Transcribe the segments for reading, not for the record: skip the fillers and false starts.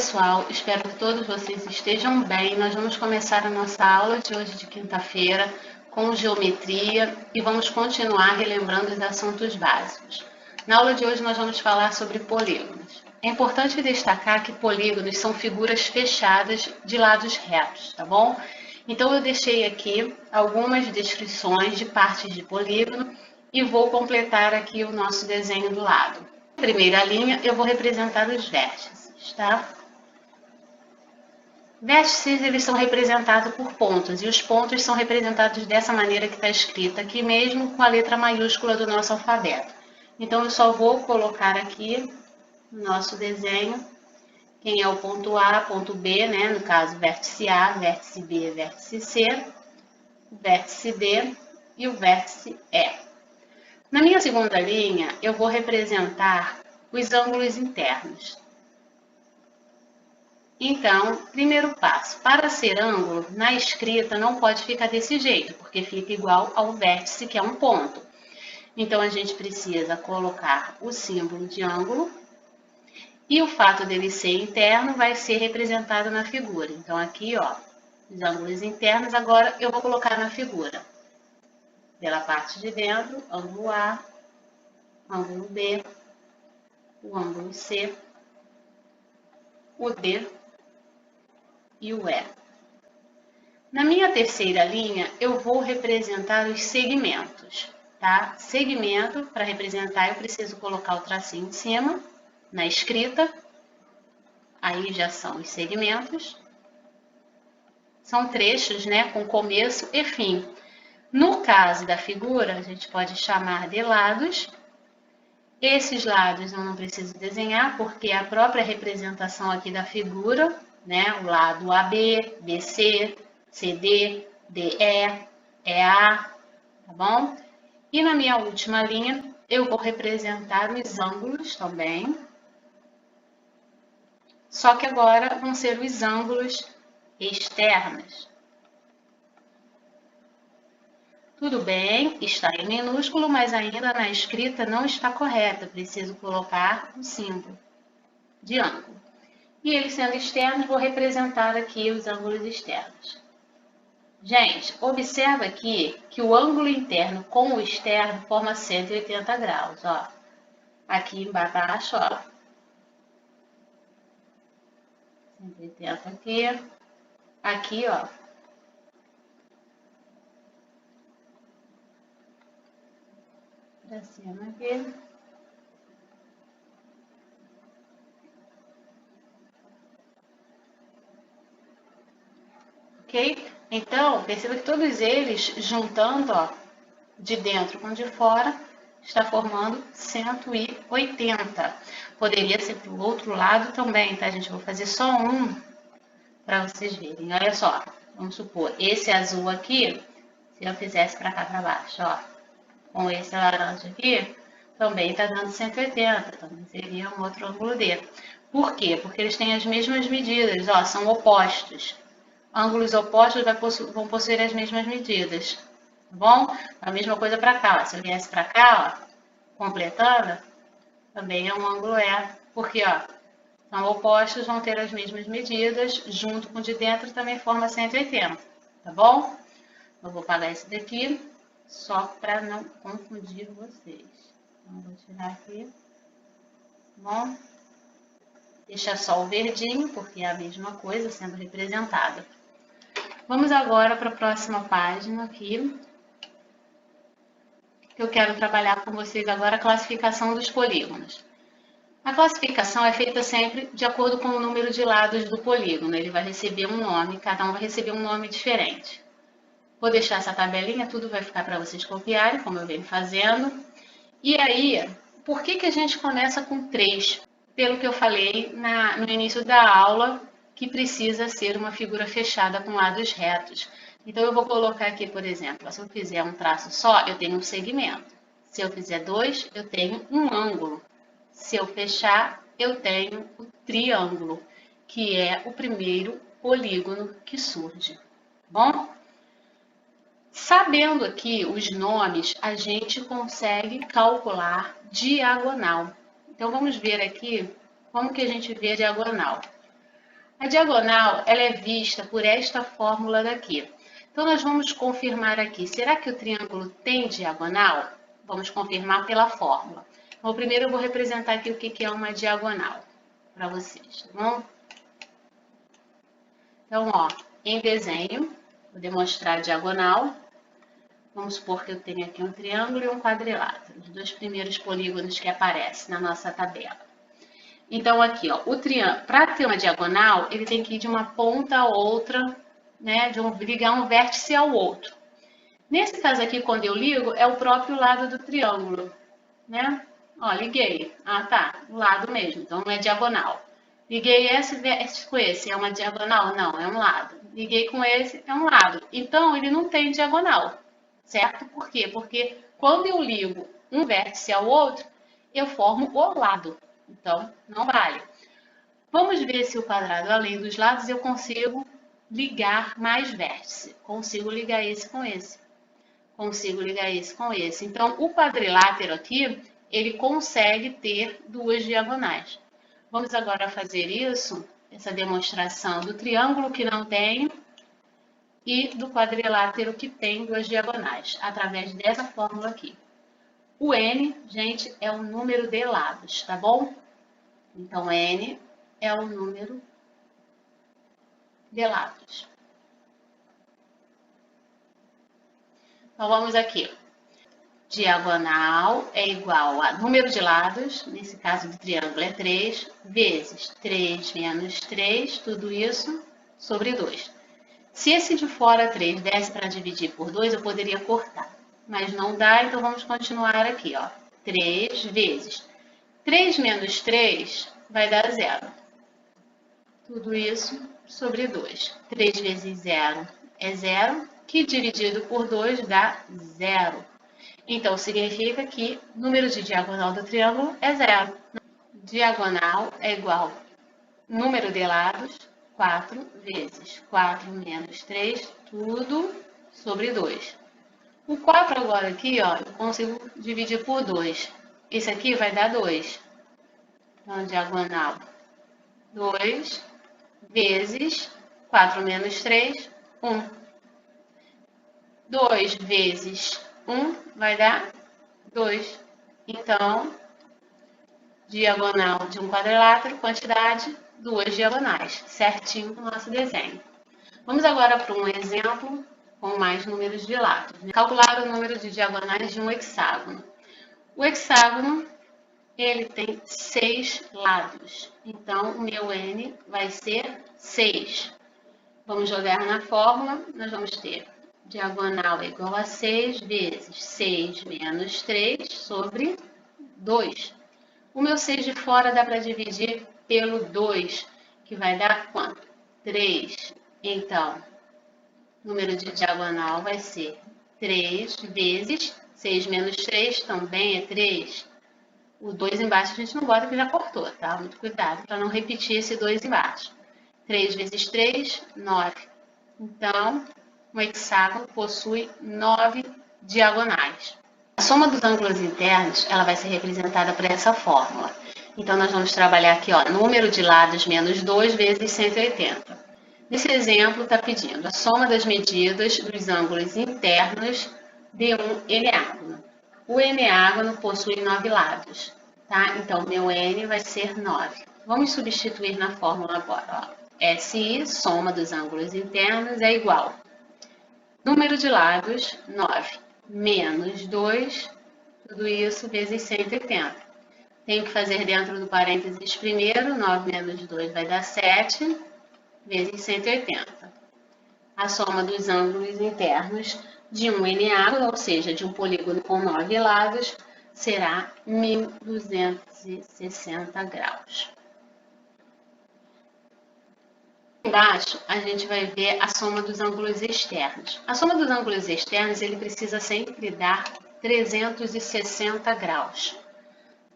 pessoal, espero que todos vocês estejam bem. Nós vamos começar a nossa aula de hoje de quinta-feira com geometria e vamos continuar relembrando os assuntos básicos. Na aula de hoje nós vamos falar sobre polígonos. É importante destacar que polígonos são figuras fechadas de lados retos, tá bom? Então eu deixei aqui algumas descrições de partes de polígono e vou completar aqui o nosso desenho do lado. Na primeira linha eu vou representar os vértices, tá? Vértices, eles são representados por pontos, e os pontos são representados dessa maneira que está escrita aqui mesmo, com a letra maiúscula do nosso alfabeto. Então, eu só vou colocar aqui no nosso desenho quem é o ponto A, ponto B, né? No caso, vértice A, vértice B, vértice C, o vértice D e o vértice E. Na minha segunda linha, eu vou representar os ângulos internos. Então, primeiro passo, para ser ângulo, na escrita não pode ficar desse jeito, porque fica igual ao vértice, que é um ponto. Então, a gente precisa colocar o símbolo de ângulo e o fato dele ser interno vai ser representado na figura. Então, aqui, ó, os ângulos internos, agora eu vou colocar na figura. Pela parte de dentro, ângulo A, ângulo B, o ângulo C, o D e o E. Na minha terceira linha, eu vou representar os segmentos, tá? Segmento, para representar, eu preciso colocar o tracinho em cima, na escrita. Aí já são os segmentos. São trechos, né, com começo e fim. No caso da figura, a gente pode chamar de lados. Esses lados eu não preciso desenhar, porque é a própria representação aqui da figura, né? O lado AB, BC, CD, DE, EA, tá bom? E na minha última linha, eu vou representar os ângulos também. Só que agora vão ser os ângulos externos. Tudo bem, está em minúsculo, mas ainda na escrita não está correta. Preciso colocar um símbolo de ângulo. E eles sendo externos, vou representar aqui os ângulos externos. Gente, observa aqui que o ângulo interno com o externo forma 180 graus, ó. Aqui embaixo, ó. 180 aqui. Aqui, ó. Pra cima aqui. Ok? Então, perceba que todos eles, juntando, ó, de dentro com de fora, está formando 180. Poderia ser para o outro lado também, tá, gente? Eu vou fazer só um para vocês verem. Olha só, vamos supor, esse azul aqui, se eu fizesse para cá para baixo, ó, com esse laranja aqui, também está dando 180, também seria um outro ângulo D. Por quê? Porque eles têm as mesmas medidas, ó, são opostos. Ângulos opostos vão possuir as mesmas medidas, tá bom? A mesma coisa para cá, ó. Se eu viesse para cá, ó, completando, também é um ângulo E, porque, ó, são opostos, vão ter as mesmas medidas, junto com o de dentro também forma 180, tá bom? Eu vou apagar esse daqui, só para não confundir vocês. Então, vou tirar aqui, tá bom? Deixa só o verdinho, porque é a mesma coisa sendo representada. Vamos agora para a próxima página aqui. Eu quero trabalhar com vocês agora a classificação dos polígonos. A classificação é feita sempre de acordo com o número de lados do polígono. Ele vai receber um nome, cada um vai receber um nome diferente. Vou deixar essa tabelinha, tudo vai ficar para vocês copiarem, como eu venho fazendo. E aí, por que a gente começa com 3? Pelo que eu falei no início da aula, que precisa ser uma figura fechada com lados retos. Então, eu vou colocar aqui, por exemplo, se eu fizer um traço só, eu tenho um segmento. Se eu fizer 2, eu tenho um ângulo. Se eu fechar, eu tenho o triângulo, que é o primeiro polígono que surge. Bom? Sabendo aqui os nomes, a gente consegue calcular diagonal. Então, vamos ver aqui como que a gente vê a diagonal. A diagonal, ela é vista por esta fórmula daqui. Então, nós vamos confirmar aqui. Será que o triângulo tem diagonal? Vamos confirmar pela fórmula. Então, primeiro eu vou representar aqui o que é uma diagonal para vocês, tá bom? Então, ó, em desenho, vou demonstrar a diagonal. Vamos supor que eu tenho aqui um triângulo e um quadrilátero, os dois primeiros polígonos que aparecem na nossa tabela. Então, aqui, ó, o triângulo, para ter uma diagonal, ele tem que ir de uma ponta a outra, né, ligar um vértice ao outro. Nesse caso aqui, quando eu ligo, é o próprio lado do triângulo, né? Ó, liguei. Ah, tá, o lado mesmo, então não é diagonal. Liguei esse vértice com esse, é uma diagonal? Não, é um lado. Liguei com esse, é um lado. Então, ele não tem diagonal, certo? Por quê? Porque quando eu ligo um vértice ao outro, eu formo o lado. Então, não vale. Vamos ver se o quadrado, além dos lados, eu consigo ligar mais vértices. Consigo ligar esse com esse. Consigo ligar esse com esse. Então, o quadrilátero aqui, ele consegue ter duas diagonais. Vamos agora fazer isso, essa demonstração do triângulo que não tem e do quadrilátero que tem duas diagonais, através dessa fórmula aqui. O N, gente, é o número de lados, tá bom? Então, N é o número de lados. Então, vamos aqui. Diagonal é igual a número de lados, nesse caso do triângulo é 3, vezes 3 menos 3, tudo isso sobre 2. Se esse de fora 3 desse para dividir por 2, eu poderia cortar. Mas não dá, então vamos continuar aqui, ó. 3 vezes 3 menos 3 vai dar 0. Tudo isso sobre 2. 3 vezes 0 é 0, que dividido por 2 dá 0. Então, significa que o número de diagonal do triângulo é 0. Diagonal é igual número de lados, 4 vezes 4 menos 3, tudo sobre 2. O 4 agora aqui, ó, eu consigo dividir por 2. Esse aqui vai dar 2. Então, diagonal 2 vezes 4 menos 3, 1. 2 vezes 1 vai dar 2. Então, diagonal de um quadrilátero, quantidade, duas diagonais, certinho no nosso desenho. Vamos agora para um exemplo com mais números de lados. Calcular o número de diagonais de um hexágono. O hexágono, ele tem 6 lados. Então, o meu N vai ser 6. Vamos jogar na fórmula, nós vamos ter diagonal é igual a 6 vezes 6 menos 3 sobre 2. O meu 6 de fora dá para dividir pelo 2, que vai dar quanto? 3. Então, o número de diagonal vai ser 3 vezes 6 menos 3 também é 3. O 2 embaixo a gente não bota que já cortou, tá? Muito cuidado para não repetir esse 2 embaixo. 3 vezes 3, 9. Então, um hexágono possui 9 diagonais. A soma dos ângulos internos, ela vai ser representada por essa fórmula. Então, nós vamos trabalhar aqui, ó, número de lados menos 2 vezes 180. Nesse exemplo, está pedindo a soma das medidas dos ângulos internos de um eneágono. O eneágono possui 9 lados, tá? Então, meu N vai ser 9. Vamos substituir na fórmula agora, ó. SI, soma dos ângulos internos, é igual. Número de lados, 9, menos 2, tudo isso vezes 180. Tenho que fazer dentro do parênteses primeiro, 9 menos 2 vai dar 7, vezes 180. A soma dos ângulos internos de um eneágono, ou seja, de um polígono com 9 lados, será 1260 graus. Embaixo, a gente vai ver a soma dos ângulos externos. A soma dos ângulos externos, ele precisa sempre dar 360 graus.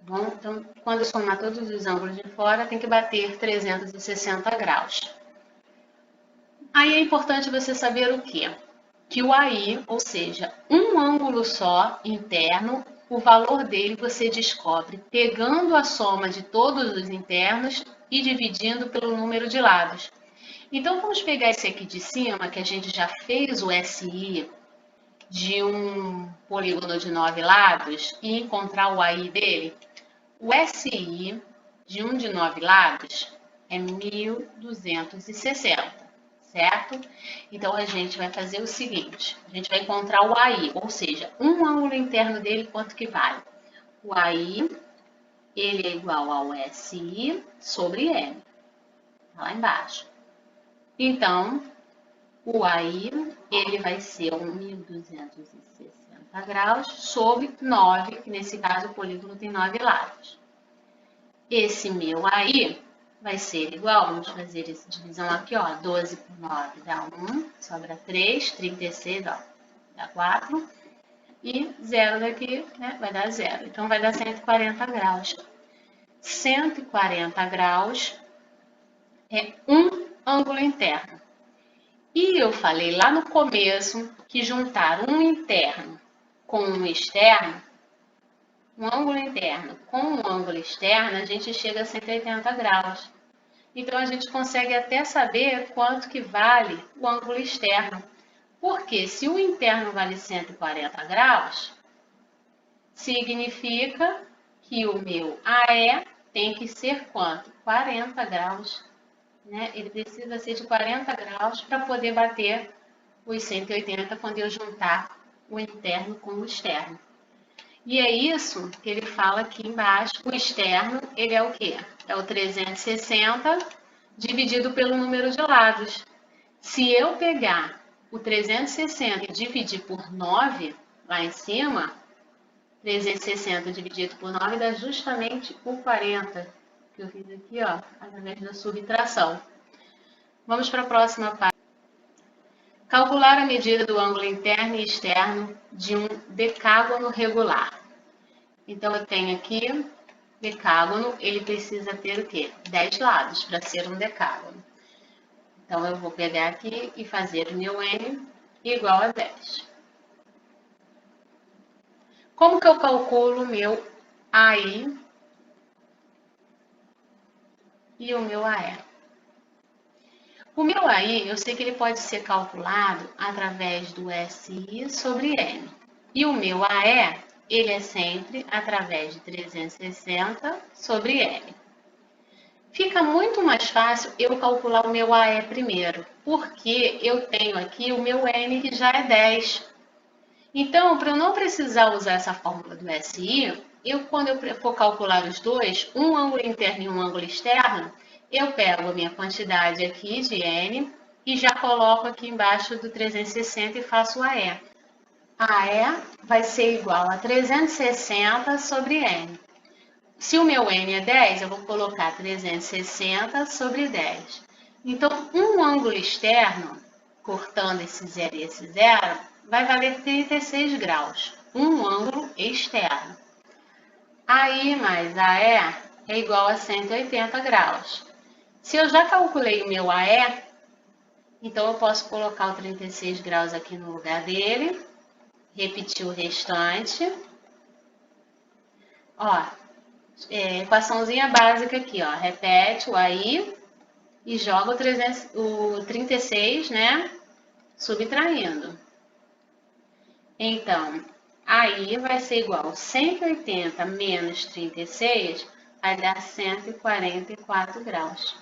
Bom, então, quando somar todos os ângulos de fora, tem que bater 360 graus. Aí é importante você saber o quê? Que o AI, ou seja, um ângulo só interno, o valor dele você descobre pegando a soma de todos os internos e dividindo pelo número de lados. Então, vamos pegar esse aqui de cima, que a gente já fez o SI de um polígono de 9 lados e encontrar o AI dele. O SI de um de 9 lados é 1260, certo? Então, a gente vai fazer o seguinte, a gente vai encontrar o AI, ou seja, um ângulo interno dele, quanto que vale? O AI, ele é igual ao SI sobre M, tá lá embaixo. Então, o AI, ele vai ser 1260 graus sobre 9, que nesse caso o polígono tem 9 lados. Esse meu AI vai ser igual, vamos fazer essa divisão aqui, ó, 12 por 9 dá 1, sobra 3, 36, ó, dá 4, e 0 daqui, né, vai dar 0. Então, vai dar 140 graus. 140 graus é um ângulo interno. E eu falei lá no começo que juntar um interno com um externo, um ângulo interno com um ângulo externo, a gente chega a 180 graus. Então, a gente consegue até saber quanto que vale o ângulo externo. Porque se o interno vale 140 graus, significa que o meu AE tem que ser quanto? 40 graus. Né? Ele precisa ser de 40 graus para poder bater os 180 quando eu juntar o interno com o externo. E é isso que ele fala aqui embaixo. O externo, ele é o quê? É o 360 dividido pelo número de lados. Se eu pegar o 360 e dividir por 9, lá em cima, 360 dividido por 9 dá justamente o 40, que eu fiz aqui, ó, através da subtração. Vamos para a próxima página. Calcular a medida do ângulo interno e externo de um decágono regular. Então, eu tenho aqui, decágono, ele precisa ter o quê? 10 lados para ser um decágono. Então, eu vou pegar aqui e fazer o meu N igual a 10. Como que eu calculo o meu AI e o meu AE? O meu AI, eu sei que ele pode ser calculado através do SI sobre N. E o meu AE, ele é sempre através de 360 sobre N. Fica muito mais fácil eu calcular o meu AE primeiro, porque eu tenho aqui o meu N que já é 10. Então, para eu não precisar usar essa fórmula do SI, quando eu for calcular os dois, um ângulo interno e um ângulo externo, eu pego a minha quantidade aqui de N e já coloco aqui embaixo do 360 e faço o AE. AE vai ser igual a 360 sobre N. Se o meu N é 10, eu vou colocar 360 sobre 10. Então, um ângulo externo, cortando esse 0 e esse 0, vai valer 36 graus. Um ângulo externo. AI mais AE é igual a 180 graus. Se eu já calculei o meu AE, então eu posso colocar o 36 graus aqui no lugar dele, repetir o restante. Ó, equaçãozinha básica aqui, ó, repete o AI e joga o 36, né, subtraindo. Então, AI vai ser igual a 180 menos 36, vai dar 144 graus.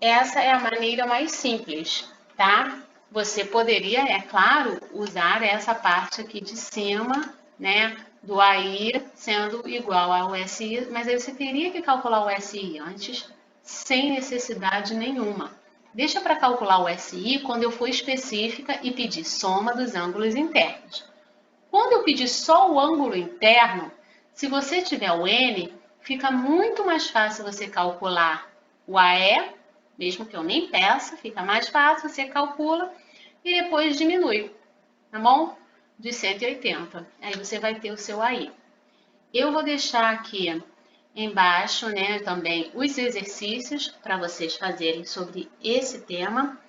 Essa é a maneira mais simples, tá? Você poderia, é claro, usar essa parte aqui de cima, né, do AI sendo igual ao SI, mas aí você teria que calcular o SI antes, sem necessidade nenhuma. Deixa para calcular o SI quando eu for específica e pedir soma dos ângulos internos. Quando eu pedir só o ângulo interno, se você tiver o N, fica muito mais fácil você calcular o AE, mesmo que eu nem peça, fica mais fácil, você calcula e depois diminui, tá bom? De 180. Aí você vai ter o seu AI. Eu vou deixar aqui embaixo, né, também os exercícios para vocês fazerem sobre esse tema.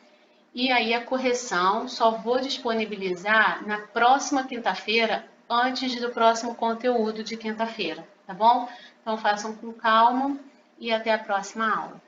E aí a correção só vou disponibilizar na próxima quinta-feira, antes do próximo conteúdo de quinta-feira, tá bom? Então façam com calma e até a próxima aula.